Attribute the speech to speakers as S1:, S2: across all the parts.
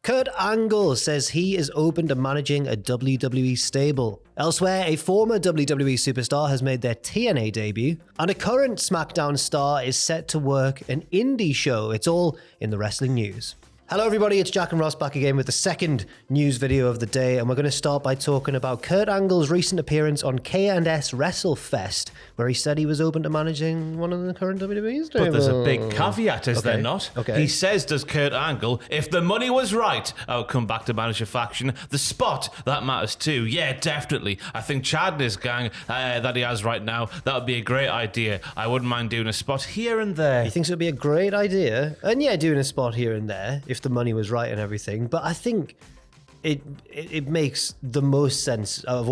S1: Kurt Angle says he is open to managing a WWE stable. Elsewhere, a former WWE superstar has made their TNA debut, and a current SmackDown star is set to work an indie show. It's all in the wrestling news. Hello everybody, it's Jack and Ross back again with the second news video of the day, and we're going to start by talking about Kurt Angle's recent appearance on K&S WrestleFest, where he said he was open to managing one of the current WWE's.
S2: But there's a big caveat, is there not?
S1: Okay.
S2: He says, does Kurt Angle, if the money was right, I would come back to manage a faction. The spot, that matters too. Yeah, definitely. I think Chad and his gang that he has right now, that would be a great idea. I wouldn't mind doing a spot here and there.
S1: He thinks it would be a great idea, and yeah, doing a spot here and there, if the money was right and everything, but I think it makes the most sense of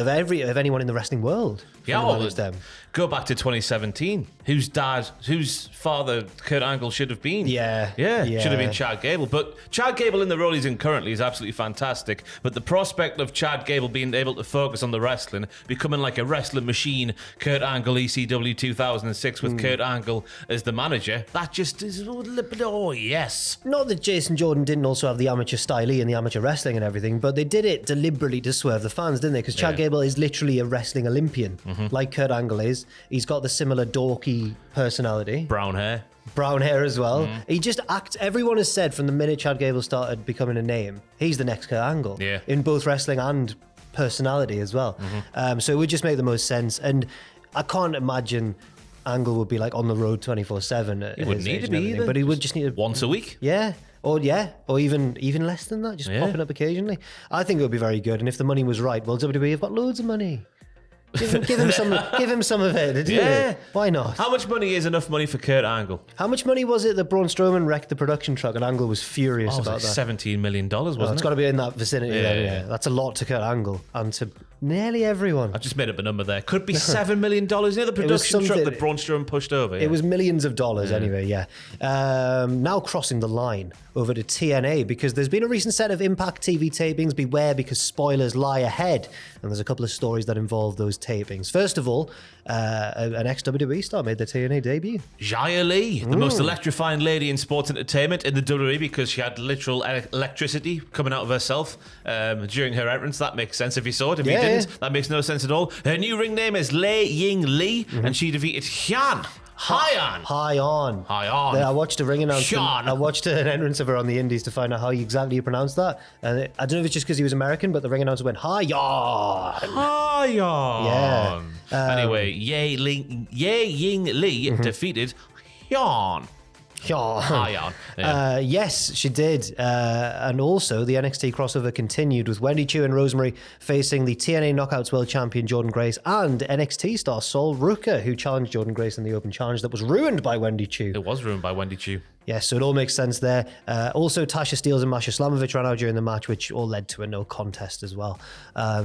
S1: anyone in the wrestling world.
S2: Yeah, well, go back to 2017. Whose father Kurt Angle should have been?
S1: Yeah.
S2: Should have been Chad Gable. But Chad Gable in the role he's in currently is absolutely fantastic. But the prospect of Chad Gable being able to focus on the wrestling, becoming like a wrestling machine, Kurt Angle ECW 2006 with Kurt Angle as the manager, that just is, oh yes.
S1: Not that Jason Jordan didn't also have the amateur stylee and the amateur wrestling and everything, but they did it deliberately to swerve the fans, didn't they? Because Chad Gable is literally a wrestling Olympian, like Kurt Angle is. He's got the similar dorky personality.
S2: Brown hair
S1: as well. He just acts. Everyone has said from the minute Chad Gable started becoming a name, he's the next Kurt Angle.
S2: Yeah.
S1: In both wrestling and personality as well. So it would just make the most sense. And I can't imagine Angle would be like on the road 24/7.
S2: He wouldn't need to be either.
S1: But he would just need to
S2: once a week.
S1: Yeah. Or even less than that, just popping up occasionally. I think it would be very good. And if the money was right, well, WWE have got loads of money. Give him some of it. Yeah. Why not?
S2: How much money is enough money for Kurt Angle?
S1: How much money was it that Braun Strowman wrecked the production truck and Angle was furious about that?
S2: $17 million, wasn't it?
S1: It's got to be in that vicinity. Yeah. That's a lot to Kurt Angle and to nearly everyone.
S2: I just made up a number there. Could be $7 million. You know the production truck that Braun Strowman pushed over? Yeah.
S1: It was millions of dollars anyway, yeah. Now crossing the line over to TNA, because there's been a recent set of Impact TV tapings. Beware, because spoilers lie ahead. And there's a couple of stories that involve those tapings. First of all, an ex-WWE star made their TNA debut.
S2: Xia Li, the most electrifying lady in sports entertainment in the WWE, because she had literal electricity coming out of herself during her entrance. That makes sense if you saw it. If you didn't, that makes no sense at all. Her new ring name is Lei Ying Li, and she defeated Hyan. High on.
S1: Yeah, I watched a ring announcement. I watched an entrance of her on the indies to find out how exactly you pronounce that. And I don't know if it's just because he was American, but the ring announcer went, High on.
S2: Yeah. Anyway, Ye Ying Li defeated Hyan.
S1: Yes, she did. And also, the NXT crossover continued with Wendy Chu and Rosemary facing the TNA Knockouts World Champion Jordan Grace and NXT star Sol Ruka, who challenged Jordan Grace in the open challenge that was ruined by Wendy Chu.
S2: It was ruined by Wendy Chu.
S1: Yes, so it all makes sense there. Also, Tasha Steelz and Masha Slamovich ran out during the match, which all led to a no contest as well.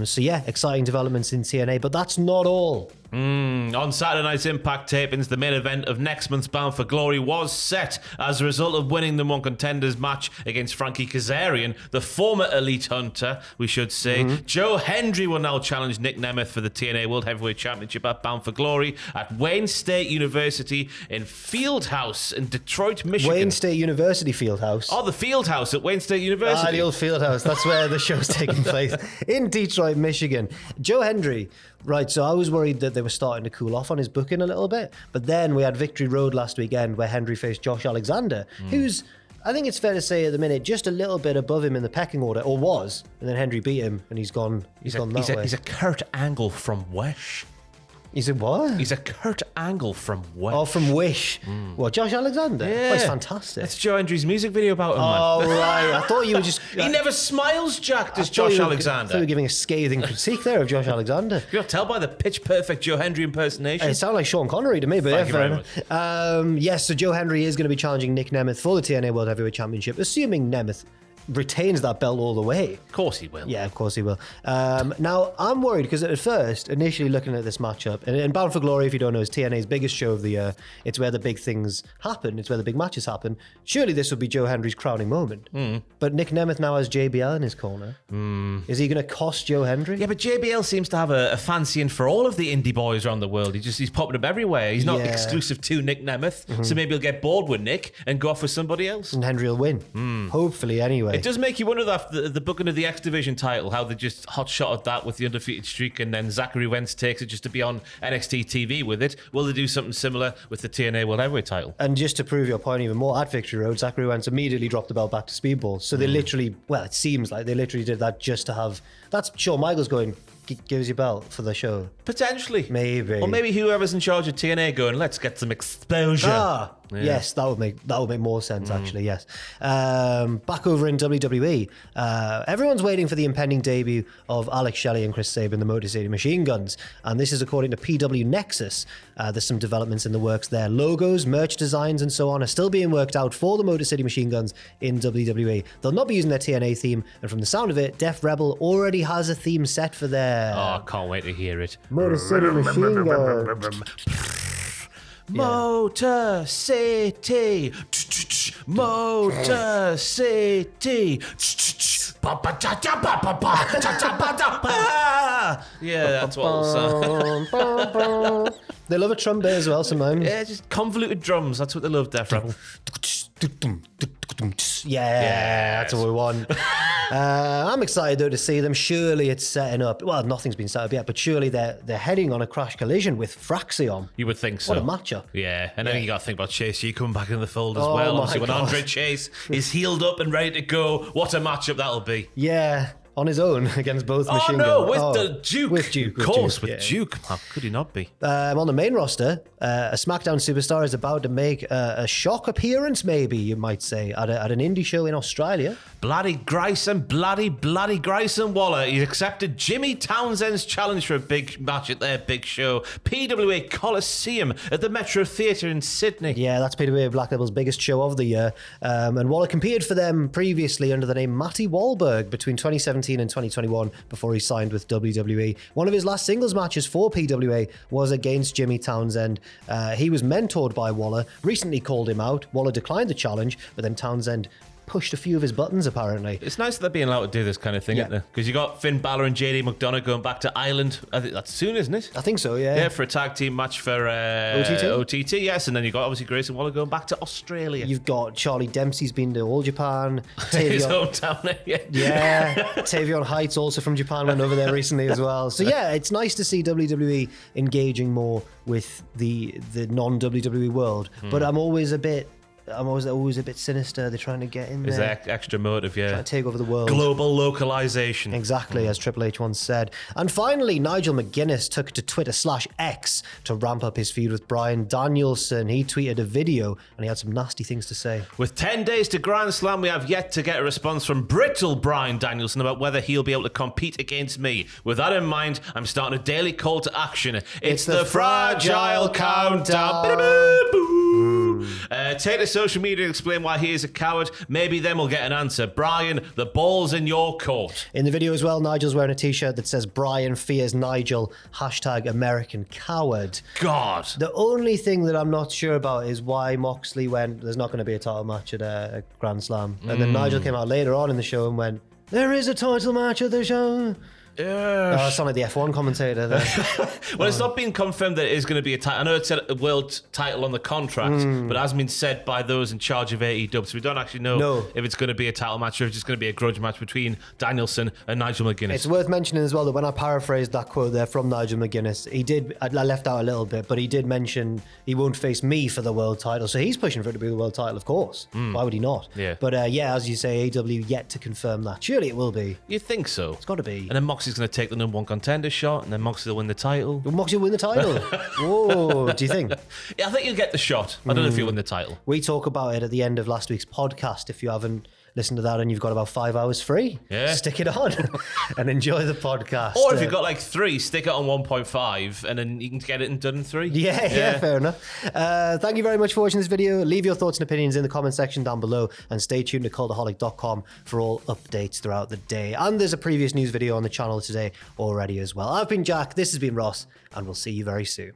S1: So yeah, exciting developments in TNA, but that's not all.
S2: On Saturday night's Impact tapings, the main event of next month's Bound for Glory was set as a result of winning the One Contenders match against Frankie Kazarian, the former Elite Hunter, we should say. Joe Hendry will now challenge Nick Nth for the TNA World Heavyweight Championship at Bound for Glory at Wayne State University in Fieldhouse in Detroit, Michigan.
S1: Wayne State University Fieldhouse.
S2: Oh, the Fieldhouse at Wayne State University.
S1: The old Fieldhouse. That's where the show's taking place. In Detroit, Michigan. Joe Hendry. Right, so I was worried that they were starting to cool off on his booking a little bit. But then we had Victory Road last weekend where Hendry faced Josh Alexander, who's, I think it's fair to say at the minute, just a little bit above him in the pecking order, or was. And then Hendry beat him and he's gone that way.
S2: He's a Kurt Angle from Wish.
S1: He's a what?
S2: He's a Kurt Angle from Wish.
S1: Oh, from Wish. What, Josh Alexander?
S2: Yeah.
S1: Oh, he's fantastic.
S2: That's Joe Hendry's music video about him,
S1: man. Oh, right. I thought you were just...
S2: He never smiles, Jack, does Josh Alexander.
S1: I thought you were giving a scathing critique there of Josh Alexander.
S2: You can tell by the pitch-perfect Joe Hendry impersonation.
S1: It sounded like Sean Connery to me, but
S2: Thank you very much.
S1: Yes, so Joe Hendry is going to be challenging Nick Nth for the TNA World Heavyweight Championship, assuming Nemeth retains that belt all the way.
S2: Of course he will.
S1: Yeah, of course he will. Now, I'm worried because at first, initially looking at this matchup, and Bound for Glory, if you don't know, is TNA's biggest show of the year. It's where the big things happen. It's where the big matches happen. Surely this would be Joe Hendry's crowning moment. But Nick Nemeth now has JBL in his corner. Is he going to cost Joe Hendry?
S2: Yeah, but JBL seems to have a fancying for all of the indie boys around the world. He's popping up everywhere. He's not exclusive to Nick Nemeth. So maybe he'll get bored with Nick and go off with somebody else.
S1: And Hendry will win. Hopefully, anyway. way.
S2: It does make you wonder that the booking of the X Division title, how they just hot-shotted that with the undefeated streak, and then Zachary Wentz takes it just to be on NXT TV with it. Will they do something similar with the TNA World Heavyweight title?
S1: And just to prove your point even more, at Victory Road, Zachary Wentz immediately dropped the belt back to Speedball. So they literally, well, it seems like they literally did that just to have... That's Shawn Michaels going, give us your belt for the show.
S2: Potentially.
S1: Maybe.
S2: Or maybe whoever's in charge of TNA going, let's get some exposure.
S1: Yes, that would make more sense, actually, yes. Back over in WWE, everyone's waiting for the impending debut of Alex Shelley and Chris Sabin, the Motor City Machine Guns. And this is according to PW Nexus. There's some developments in the works there. Logos, merch designs, and so on are still being worked out for the Motor City Machine Guns in WWE. They'll not be using their TNA theme, and from the sound of it, Def Rebel already has a theme set for their...
S2: Oh, I can't wait to hear it.
S1: Motor City Machine Guns.
S2: Motor City, Motor City. Yeah, that's what it'll sound.
S1: They love a trumpet as well sometimes.
S2: Yeah, just convoluted drums. That's what they love, Def Rebel.
S1: Yeah, that's what we want. I'm excited though to see them. Surely it's setting up. Well, nothing's been set up yet, but surely they're heading on a crash collision with Fraxion.
S2: You would think so.
S1: What a matchup.
S2: Yeah, and then you got to think about Chase U coming back in the fold as well. Obviously, when Andre Chase is healed up and ready to go, what a matchup that'll be.
S1: Yeah. On his own against both Machine Guns.
S2: Oh, no, with the Duke.
S1: With Duke.
S2: Of course, with Duke. How could he not be?
S1: On the main roster, a SmackDown superstar is about to make a shock appearance, maybe, you might say, at an indie show in Australia.
S2: Bloody Grayson Waller. He's accepted Jimmy Townsend's challenge for a big match at their big show, PWA Coliseum at the Metro Theatre in Sydney.
S1: Yeah, that's PWA Black Label's biggest show of the year. And Waller competed for them previously under the name Matty Wahlberg between 2017 and 2021 before he signed with WWE. One of his last singles matches for PWA was against Jimmy Townsend. He was mentored by Waller, recently called him out. Waller declined the challenge, but then Townsend pushed a few of his buttons, apparently.
S2: It's nice that they're being allowed to do this kind of thing, isn't it? Because you got Finn Balor and JD McDonough going back to Ireland. I think that's soon, isn't it?
S1: I think so, yeah.
S2: Yeah, for a tag team match for OTT, yes. And then you got obviously Grayson Waller going back to Australia.
S1: You've got Charlie Dempsey's been to All Japan.
S2: His hometown,
S1: yeah. Tavion Heights, also from Japan, went over there recently as well. So yeah, it's nice to see WWE engaging more with the non-WWE world. But I'm always a bit sinister. They're trying to get in there.
S2: Is that extra motive, yeah.
S1: Trying to take over the world.
S2: Global localization.
S1: Exactly, as Triple H once said. And finally, Nigel McGuinness took to Twitter/X to ramp up his feud with Bryan Danielson. He tweeted a video and he had some nasty things to say.
S2: With 10 days to Grand Slam, we have yet to get a response from brittle Bryan Danielson about whether he'll be able to compete against me. With that in mind, I'm starting a daily call to action. It's the Fragile Countdown. Take to social media to explain why he is a coward. Maybe then we'll get an answer. Bryan, the ball's in your court.
S1: In the video as well, Nigel's wearing a t-shirt that says Bryan fears Nigel, #American coward.
S2: God.
S1: The only thing that I'm not sure about is why Moxley went, there's not going to be a title match at a Grand Slam. And then Nigel came out later on in the show and went, there is a title match at the show.
S2: Yeah.
S1: I sound like the F1 commentator there.
S2: Well, it's not been confirmed that it is going to be a title. I know it said a world title on the contract, but it has been said by those in charge of AEW, so we don't actually know if it's going to be a title match or if it's just going to be a grudge match between Danielson and Nigel McGuinness.
S1: It's worth mentioning as well that when I paraphrased that quote there from Nigel McGuinness, I left out a little bit, but he did mention he won't face me for the world title, so he's pushing for it to be the world title, of course. Why would he not?
S2: Yeah.
S1: But as you say, AEW yet to confirm that. Surely it will be.
S2: You think so?
S1: It's got to be.
S2: And then Moxley's going to take the #1 contender shot, and then Moxley will win the title.
S1: Moxley will win the title? Whoa, do you think?
S2: Yeah, I think you'll get the shot. I don't know if you'll win the title.
S1: We talk about it at the end of last week's podcast. If you haven't listened to that and you've got about 5 hours free, stick it on and enjoy the podcast.
S2: Or if you've got like 3, stick it on 1.5 and then you can get it done in 3.
S1: Yeah, fair enough. Thank you very much for watching this video. Leave your thoughts and opinions in the comment section down below and stay tuned to Cultaholic.com for all updates throughout the day. And there's a previous news video on the channel today already as well. I've been Jack, this has been Ross, and we'll see you very soon.